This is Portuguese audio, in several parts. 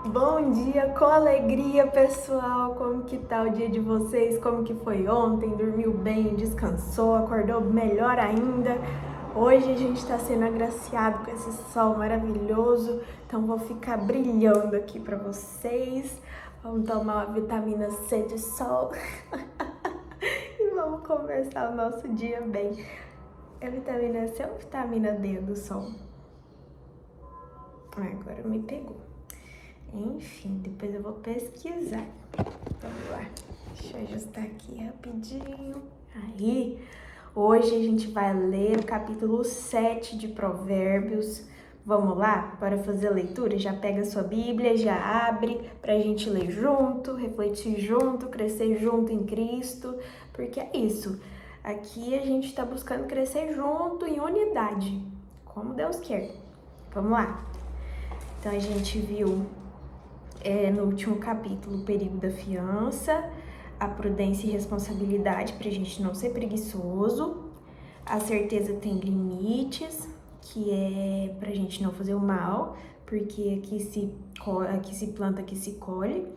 Bom dia, com alegria, pessoal! Como que tá o dia de vocês? Como que foi ontem? Dormiu bem, descansou, acordou melhor ainda? Hoje a gente tá sendo agraciado com esse sol maravilhoso, então vou ficar brilhando aqui pra vocês. Vamos tomar uma vitamina C de sol e vamos começar o nosso dia bem. É vitamina C ou vitamina D do sol? Agora me pegou. Enfim, depois eu vou pesquisar. Vamos lá. Deixa eu ajustar aqui rapidinho. Aí, hoje a gente vai ler o capítulo 7 de Provérbios. Vamos lá? Para fazer a leitura? Já pega a sua Bíblia, já abre pra gente ler junto, refletir junto, crescer junto em Cristo. Porque é isso. Aqui a gente tá buscando crescer junto em unidade, como Deus quer. Vamos lá. Então a gente viu no último capítulo, o perigo da fiança, a prudência e responsabilidade para a gente não ser preguiçoso, a certeza tem limites, que é para a gente não fazer o mal, porque aqui se planta, aqui se colhe,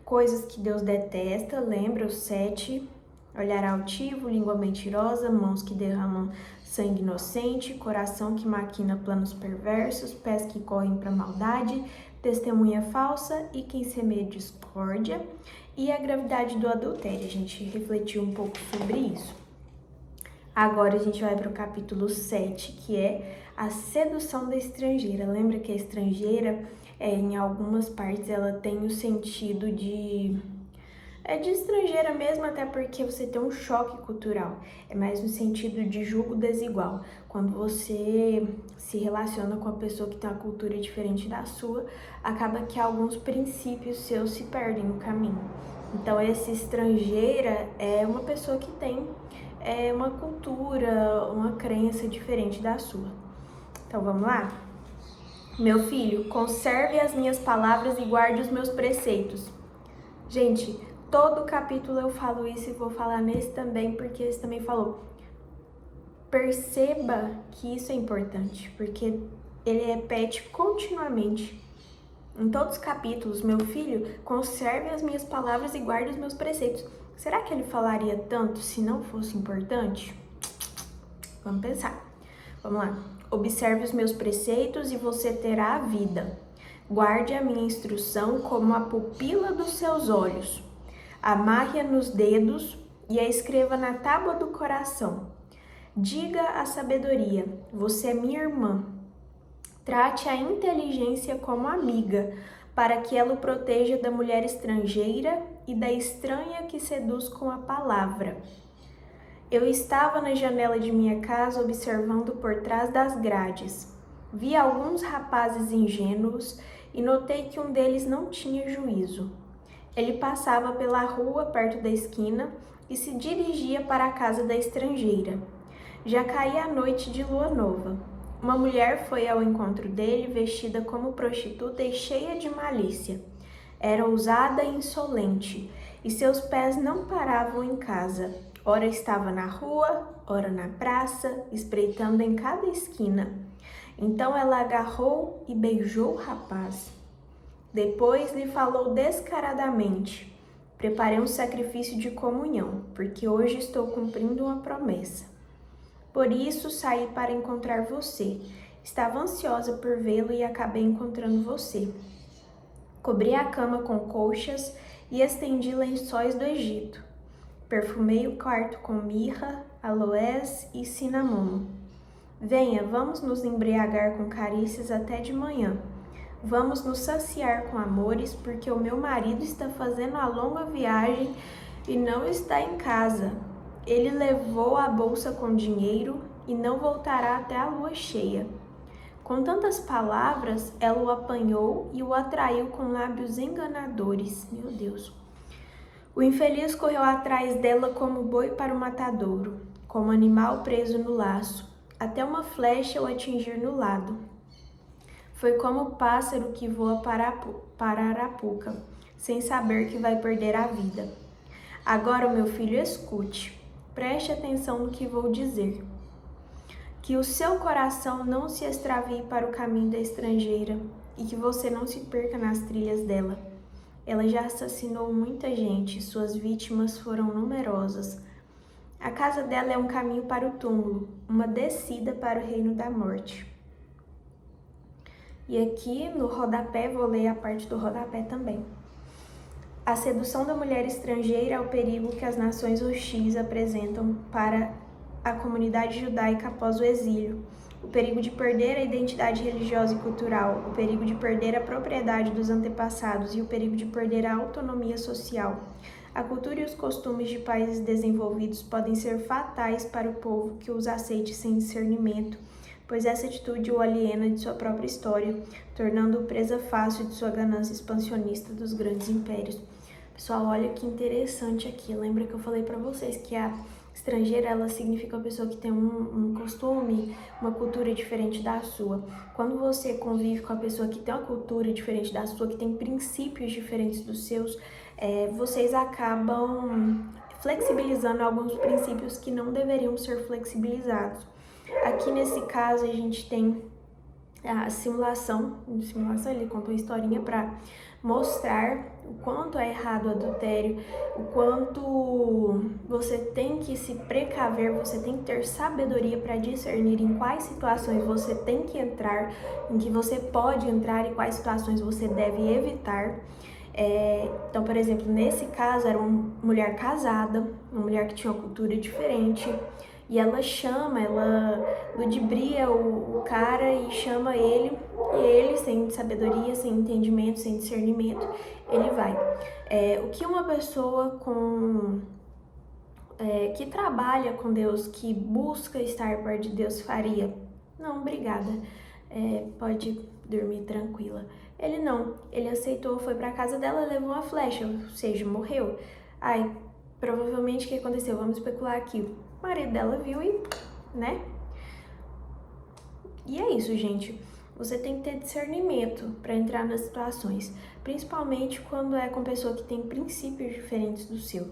coisas que Deus detesta, lembra os 7, olhar altivo, língua mentirosa, mãos que derramam sangue inocente, coração que maquina planos perversos, pés que correm para maldade, testemunha falsa e quem semeia discórdia, e a gravidade do adultério. A gente refletiu um pouco sobre isso. Agora a gente vai para o capítulo 7, que é a sedução da estrangeira. Lembra que a estrangeira, em algumas partes, ela tem o sentido de estrangeira mesmo, até porque você tem um choque cultural. É mais no sentido de julgo desigual. Quando você se relaciona com uma pessoa que tem uma cultura diferente da sua, acaba que alguns princípios seus se perdem no caminho. Então, essa estrangeira é uma pessoa que tem uma cultura, uma crença diferente da sua. Então, vamos lá? Meu filho, conserve as minhas palavras e guarde os meus preceitos. Gente, todo capítulo eu falo isso e vou falar nesse também, porque esse também falou. Perceba que isso é importante, porque ele repete continuamente. Em todos os capítulos, meu filho, conserve as minhas palavras e guarde os meus preceitos. Será que ele falaria tanto se não fosse importante? Vamos pensar. Vamos lá. Observe os meus preceitos e você terá a vida. Guarde a minha instrução como a pupila dos seus olhos. Amarre-a nos dedos e a escreva na tábua do coração. Diga à sabedoria, você é minha irmã. Trate a inteligência como amiga, para que ela o proteja da mulher estrangeira e da estranha que seduz com a palavra. Eu estava na janela de minha casa observando por trás das grades. Vi alguns rapazes ingênuos e notei que um deles não tinha juízo. Ele passava pela rua perto da esquina e se dirigia para a casa da estrangeira. Já caía a noite de lua nova. Uma mulher foi ao encontro dele vestida como prostituta e cheia de malícia. Era ousada e insolente, e seus pés não paravam em casa. Ora estava na rua, ora na praça, espreitando em cada esquina. Então ela agarrou e beijou o rapaz. Depois lhe falou descaradamente: preparei um sacrifício de comunhão, porque hoje estou cumprindo uma promessa. Por isso saí para encontrar você. Estava ansiosa por vê-lo e acabei encontrando você. Cobri a cama com colchas e estendi lençóis do Egito. Perfumei o quarto com mirra, aloés e cinamomo. Venha, vamos nos embriagar com carícias até de manhã. Vamos nos saciar com amores, porque o meu marido está fazendo a longa viagem e não está em casa. Ele levou a bolsa com dinheiro e não voltará até a lua cheia. Com tantas palavras, ela o apanhou e o atraiu com lábios enganadores. Meu Deus! O infeliz correu atrás dela como boi para o matadouro, como animal preso no laço, até uma flecha o atingir no lado. Foi como o pássaro que voa para Arapuca, sem saber que vai perder a vida. Agora, meu filho, escute. Preste atenção no que vou dizer. Que o seu coração não se extravie para o caminho da estrangeira e que você não se perca nas trilhas dela. Ela já assassinou muita gente, suas vítimas foram numerosas. A casa dela é um caminho para o túmulo, uma descida para o reino da morte. E aqui no rodapé, vou ler a parte do rodapé também. A sedução da mulher estrangeira é o perigo que as nações hostis apresentam para a comunidade judaica após o exílio. O perigo de perder a identidade religiosa e cultural, o perigo de perder a propriedade dos antepassados e o perigo de perder a autonomia social. A cultura e os costumes de países desenvolvidos podem ser fatais para o povo que os aceite sem discernimento, pois essa atitude o aliena de sua própria história, tornando-o presa fácil de sua ganância expansionista dos grandes impérios. Pessoal, olha que interessante aqui. Lembra que eu falei para vocês que a estrangeira, ela significa uma pessoa que tem um costume, uma cultura diferente da sua. Quando você convive com a pessoa que tem uma cultura diferente da sua, que tem princípios diferentes dos seus, vocês acabam flexibilizando alguns princípios que não deveriam ser flexibilizados. Aqui nesse caso a gente tem a simulação, ele contou uma historinha para mostrar o quanto é errado o adultério, o quanto você tem que se precaver, você tem que ter sabedoria para discernir em quais situações você tem que entrar, em que você pode entrar e quais situações você deve evitar. Então, por exemplo, nesse caso era uma mulher casada, uma mulher que tinha uma cultura diferente, e ela ludibria o cara e chama ele, e ele, sem sabedoria, sem entendimento, sem discernimento, ele vai. O que uma pessoa que trabalha com Deus, que busca estar perto de Deus faria? Não, obrigada, pode dormir tranquila. Ele não, ele aceitou, foi pra casa dela, levou uma flecha, ou seja, morreu. Provavelmente o que aconteceu? Vamos especular aqui. O marido dela viu e, né? E é isso, gente. Você tem que ter discernimento para entrar nas situações, principalmente quando é com pessoa que tem princípios diferentes do seu.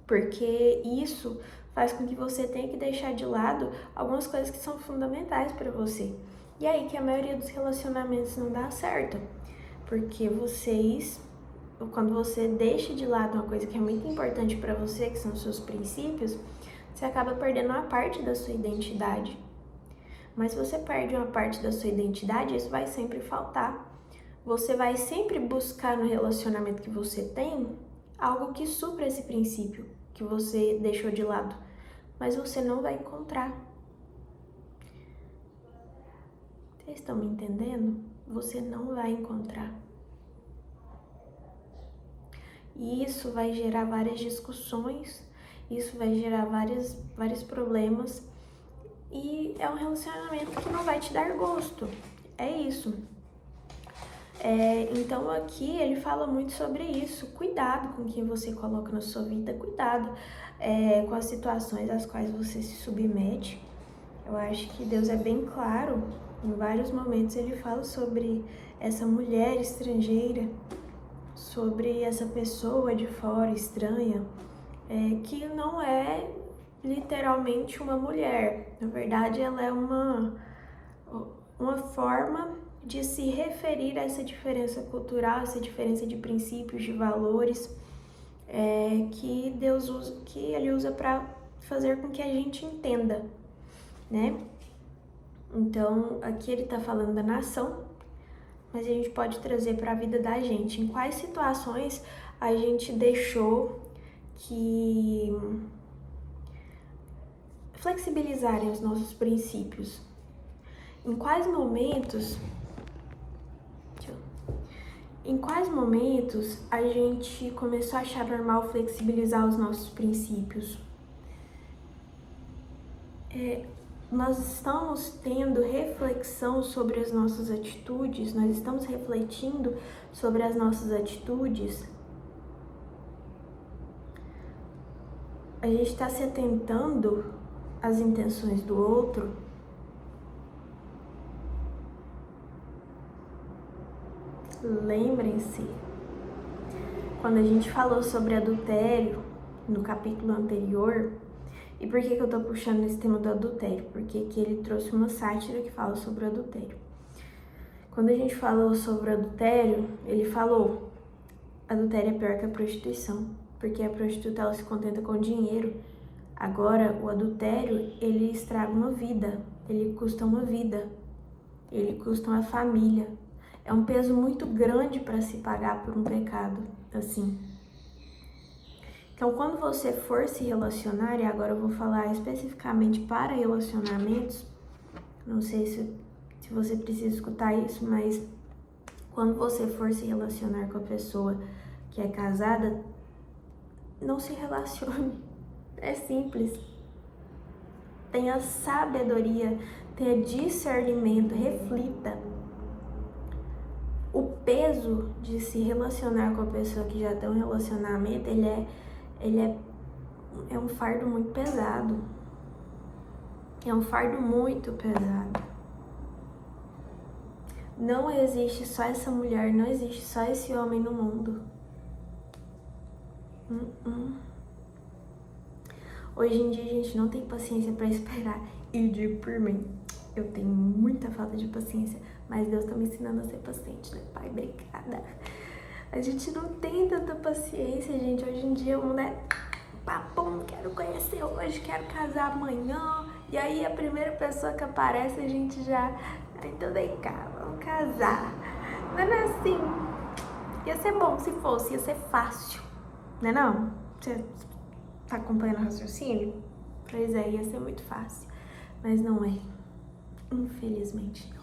Porque isso faz com que você tenha que deixar de lado algumas coisas que são fundamentais para você. E aí que a maioria dos relacionamentos não dá certo. Porque quando você deixa de lado uma coisa que é muito importante para você, que são os seus princípios, você acaba perdendo uma parte da sua identidade. Mas se você perde uma parte da sua identidade, isso vai sempre faltar. Você vai sempre buscar no relacionamento que você tem algo que supra esse princípio que você deixou de lado, mas você não vai encontrar. Vocês estão me entendendo? Você não vai encontrar. E isso vai gerar várias discussões, isso vai gerar vários problemas, e é um relacionamento que não vai te dar gosto. É isso. Então aqui ele fala muito sobre isso. Cuidado com quem você coloca na sua vida, cuidado com as situações às quais você se submete. Eu acho que Deus é bem claro, em vários momentos ele fala sobre essa mulher estrangeira, sobre essa pessoa de fora, estranha, que não é literalmente uma mulher. Na verdade, ela é uma forma de se referir a essa diferença cultural, essa diferença de princípios, de valores, que Deus usa, que Ele usa para fazer com que a gente entenda, né? Então, aqui ele está falando da nação, mas a gente pode trazer para a vida da gente. Em quais situações a gente deixou que flexibilizarem os nossos princípios? Em quais momentos a gente começou a achar normal flexibilizar os nossos princípios? Nós estamos tendo reflexão sobre as nossas atitudes? Nós estamos refletindo sobre as nossas atitudes? A gente está se atentando às intenções do outro? Lembrem-se, quando a gente falou sobre adultério no capítulo anterior, e por que eu tô puxando esse tema do adultério? Porque aqui ele trouxe uma sátira que fala sobre o adultério. Quando a gente falou sobre adultério, ele falou: adultério é pior que a prostituição, porque a prostituta ela se contenta com dinheiro. Agora, o adultério, ele estraga uma vida, ele custa uma vida, ele custa uma família. É um peso muito grande para se pagar por um pecado assim. Então, quando você for se relacionar, e agora eu vou falar especificamente para relacionamentos, não sei se você precisa escutar isso, mas quando você for se relacionar com a pessoa que é casada, não se relacione. É simples. Tenha sabedoria, tenha discernimento, reflita. O peso de se relacionar com a pessoa que já tem um relacionamento, ele é um fardo muito pesado. É um fardo muito pesado. Não existe só essa mulher, não existe só esse homem no mundo. Hoje em dia a gente não tem paciência para esperar. E digo por mim, eu tenho muita falta de paciência, mas Deus tá me ensinando a ser paciente, né, pai? Obrigada. A gente não tem tanta paciência, gente. Hoje em dia o mundo é papum, quero conhecer hoje, quero casar amanhã. E aí a primeira pessoa que aparece a gente já... Então vem cá, vamos casar. Não é assim. Ia ser bom se fosse, ia ser fácil. Né não? Você tá acompanhando o raciocínio? Pois é, ia ser muito fácil. Mas não é. Infelizmente não.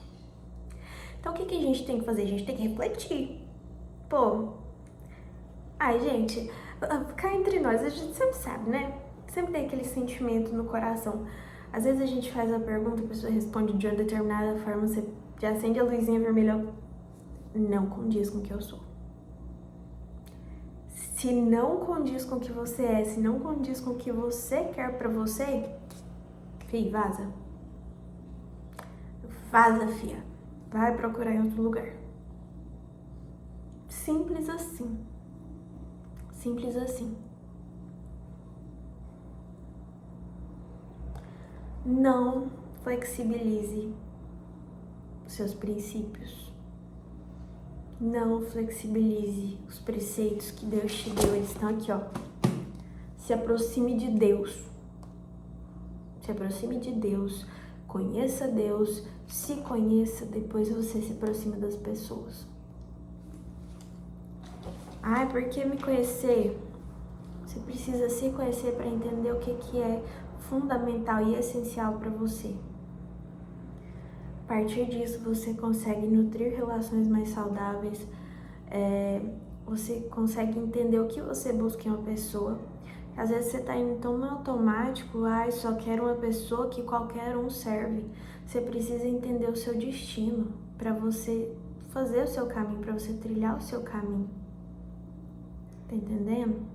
Então o que a gente tem que fazer? A gente tem que refletir. Pô. Ai, gente, cá entre nós, a gente sempre sabe, né? Sempre tem aquele sentimento no coração. Às vezes a gente faz a pergunta, a pessoa responde de uma determinada forma, você já acende a luzinha vermelha. Não condiz com o que eu sou. Se não condiz com o que você é, se não condiz com o que você quer pra você, fia, vaza. Vaza, fia. Vai procurar em outro lugar. Simples assim. Simples assim. Não flexibilize os seus princípios. Não flexibilize os preceitos que Deus te deu. Eles estão aqui, ó. Se aproxime de Deus. Se aproxime de Deus. Conheça Deus. Se conheça. Depois você se aproxima das pessoas. Ai, por que me conhecer? Você precisa se conhecer para entender o que é fundamental e essencial para você. A partir disso, você consegue nutrir relações mais saudáveis, você consegue entender o que você busca em uma pessoa. Às vezes você tá indo tão no automático, só quero uma pessoa que qualquer um serve. Você precisa entender o seu destino para você fazer o seu caminho, para você trilhar o seu caminho. Tá entendendo?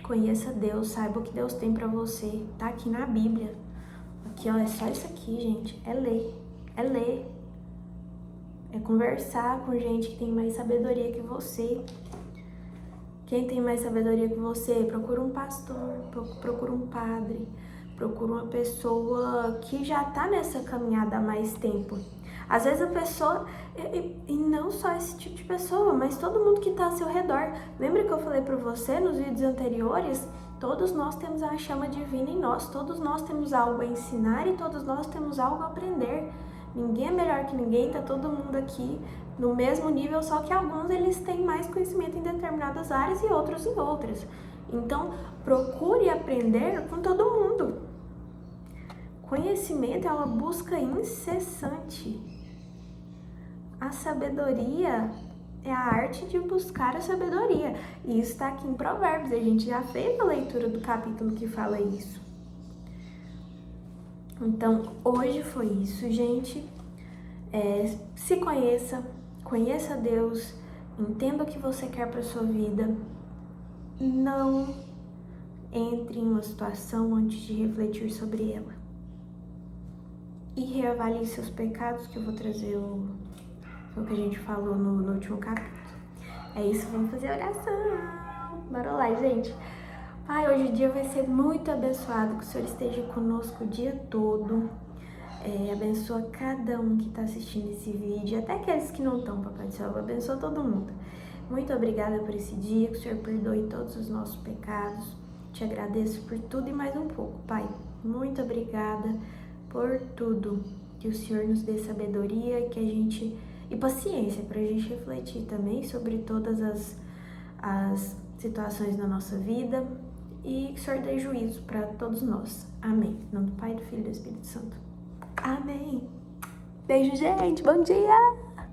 Conheça Deus, saiba o que Deus tem pra você. Tá aqui na Bíblia. Aqui, ó, é só isso aqui, gente. É ler. É ler. É conversar com gente que tem mais sabedoria que você. Quem tem mais sabedoria que você? Procura um pastor, procura um padre, procura uma pessoa que já tá nessa caminhada há mais tempo. Às vezes a pessoa, e não só esse tipo de pessoa, mas todo mundo que tá ao seu redor. Lembra que eu falei pra você nos vídeos anteriores? Todos nós temos a chama divina em nós, todos nós temos algo a ensinar e todos nós temos algo a aprender. Ninguém é melhor que ninguém, tá todo mundo aqui no mesmo nível, só que alguns eles têm mais conhecimento em determinadas áreas e outros em outras. Então, procure aprender com todo mundo. Conhecimento é uma busca incessante. A sabedoria é a arte de buscar a sabedoria. E isso está aqui em Provérbios. A gente já fez a leitura do capítulo que fala isso. Então, hoje foi isso, gente. Se conheça, conheça Deus, entenda o que você quer para sua vida. Não entre em uma situação antes de refletir sobre ela. E reavalie seus pecados, que eu vou trazer o que a gente falou no último capítulo. É isso, vamos fazer oração. Bora lá, gente. Pai, hoje o dia vai ser muito abençoado, que o Senhor esteja conosco o dia todo. Abençoa cada um que está assistindo esse vídeo, até aqueles que não estão, Papai do Céu. Abençoa todo mundo. Muito obrigada por esse dia, que o Senhor perdoe todos os nossos pecados. Te agradeço por tudo e mais um pouco, Pai. Muito obrigada por tudo. Que o Senhor nos dê sabedoria e paciência para a gente refletir também sobre todas as situações da nossa vida e que o Senhor dê juízo para todos nós. Amém. Em nome do Pai, do Filho e do Espírito Santo. Amém. Beijo, gente. Bom dia!